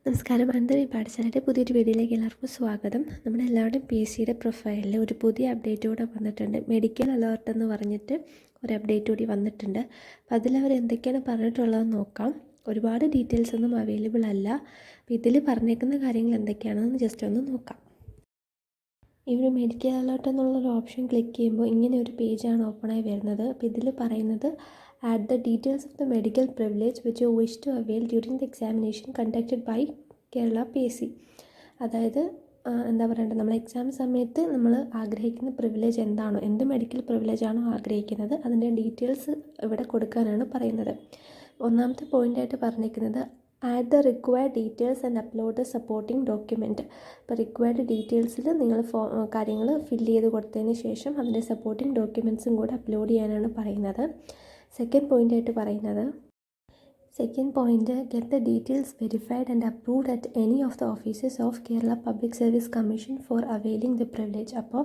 നമസ്കാരം. അനന്തപുരി പാഠശാലയുടെ പുതിയൊരു വീഡിയോയിലേക്ക് എല്ലാവർക്കും സ്വാഗതം. നമ്മുടെ എല്ലാവരുടെയും PSCയുടെ പ്രൊഫൈലിൽ ഒരു പുതിയ അപ്ഡേറ്റ് കൂടെ വന്നിട്ടുണ്ട്. മെഡിക്കൽ അലേർട്ട് എന്ന് പറഞ്ഞിട്ട് ഒരു അപ്ഡേറ്റ് കൂടി വന്നിട്ടുണ്ട്. അപ്പോൾ അതിലവർ എന്തൊക്കെയാണ് പറഞ്ഞിട്ടുള്ളതെന്ന് നോക്കാം. ഒരുപാട് ഡീറ്റെയിൽസ് ഒന്നും അവൈലബിൾ അല്ല. അപ്പോൾ ഇതിൽ പറഞ്ഞേക്കുന്ന കാര്യങ്ങൾ എന്തൊക്കെയാണെന്ന് ജസ്റ്റ് ഒന്ന് നോക്കാം. ഈ ഒരു മെഡിക്കൽ അലേർട്ട് എന്നുള്ളൊരു ഓപ്ഷൻ ക്ലിക്ക് ചെയ്യുമ്പോൾ ഇങ്ങനെ ഒരു പേജാണ് ഓപ്പണായി വരുന്നത്. അപ്പോൾ ഇതിൽ പറയുന്നത് add the details of the medical privilege which you wish to avail during the examination conducted by Kerala PSC. അതായത് എന്താ പറയേണ്ടത്, നമ്മൾ എക്സാം സമയത്ത് നമ്മൾ ആഗ്രഹിക്കുന്ന പ്രിവിലേജ് എന്താണോ, എന്ത് മെഡിക്കൽ പ്രിവിലേജ് ആണോ ആഗ്രഹിക്കുന്നത് അതിൻ്റെ ഡീറ്റെയിൽസ് ഇവിടെ കൊടുക്കാനാണ് പറയുന്നത്. ഒന്നാമത്തെ പോയിൻ്റായിട്ട് പറഞ്ഞിരിക്കുന്നത് add the required details and upload the supporting document. അപ്പോൾ റിക്വയർഡ് ഡീറ്റെയിൽസിൽ നിങ്ങൾ കാര്യങ്ങൾ ഫില്ല് ചെയ്ത് കൊടുത്തതിന് ശേഷം അതിൻ്റെ സപ്പോർട്ടിംഗ് ഡോക്യുമെൻറ്റ്സും കൂടെ അപ്ലോഡ് ചെയ്യാനാണ് പറയുന്നത്. സെക്കൻഡ് പോയിൻ്റായിട്ട് പറയുന്നത് get the details verified and approved at any of the offices of Kerala public service commission for availing the privilege. അപ്പോൾ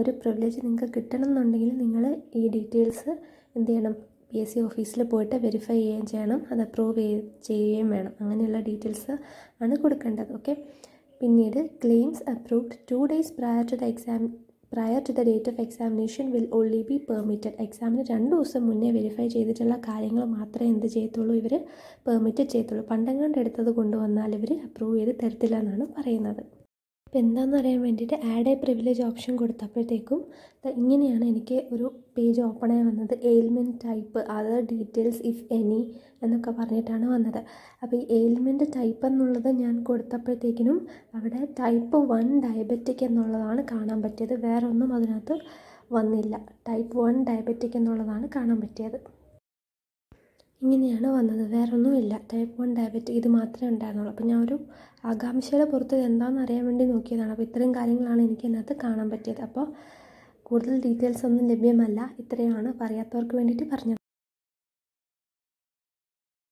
ഒരു പ്രിവിലേജ് നിങ്ങൾക്ക് കിട്ടണം എന്നുണ്ടെങ്കിൽ നിങ്ങൾ ഈ ഡീറ്റെയിൽസ് എന്ത് ചെയ്യണം, PSC ഓഫീസിൽ പോയിട്ട് വെരിഫൈ ചെയ്യുകയും ചെയ്യണം, അത് അപ്രൂവ് ചെയ്യുകയും വേണം. അങ്ങനെയുള്ള ഡീറ്റെയിൽസ് ആണ് കൊടുക്കേണ്ടത്. ഓക്കെ. പിന്നീട് claims approved 2 days prior to the date of examination will only be permitted. എക്സാമിന് 2 ദിവസം മുന്നേ വെരിഫൈ ചെയ്തിട്ടുള്ള കാര്യങ്ങൾ മാത്രമേ എന്ത് ചെയ്യത്തുള്ളൂ, ഇവർ പെർമിറ്റ് ചെയ്യത്തുള്ളൂ. പണ്ടെങ്ങാണ്ട് എടുത്തത് കൊണ്ടുവന്നാൽ ഇവർ അപ്രൂവ് ചെയ്ത് തരത്തില്ല എന്നാണ് പറയുന്നത്. അപ്പോൾ എന്താണെന്ന് അറിയാൻ വേണ്ടിയിട്ട് ആഡ് എ പ്രിവിലേജ് ഓപ്ഷൻ കൊടുത്തപ്പോഴത്തേക്കും ഇങ്ങനെയാണ് എനിക്ക് ഒരു പേജ് ഓപ്പണായി വന്നത്. Ailment type, other details if any എന്നൊക്കെ പറഞ്ഞിട്ടാണ് വന്നത്. അപ്പോൾ ഈ എയിൽമെൻറ്റ് ടൈപ്പ് എന്നുള്ളത് ഞാൻ കൊടുത്തപ്പോഴത്തേക്കിനും അവിടെ ടൈപ്പ് 1 ഡയബറ്റിക് എന്നുള്ളതാണ് കാണാൻ പറ്റിയത്. വേറെ ഒന്നും അതിനകത്ത് വന്നില്ല. ടൈപ്പ് 1 ഡയബറ്റിക് എന്നുള്ളതാണ് കാണാൻ പറ്റിയത്. ഇങ്ങനെയാണ് വന്നത്, വേറൊന്നുമില്ല. ടൈപ്പ് 1 ഡയബറ്റിക് ഇത് മാത്രമേ ഉണ്ടായിരുന്നുള്ളൂ. അപ്പോൾ ഞാൻ ഒരു ആകാംക്ഷയുടെ പുറത്ത് എന്താണെന്ന് അറിയാൻ വേണ്ടി നോക്കിയതാണ്. അപ്പോൾ ഇത്രയും കാര്യങ്ങളാണ് എനിക്ക് ഇതിനകത്ത് കാണാൻ പറ്റിയത്. അപ്പോൾ കൂടുതൽ ഡീറ്റെയിൽസ് ഒന്നും ലഭ്യമല്ല. ഇത്രയാണ് പറയാത്തവർക്ക് വേണ്ടിയിട്ട് പറഞ്ഞത്.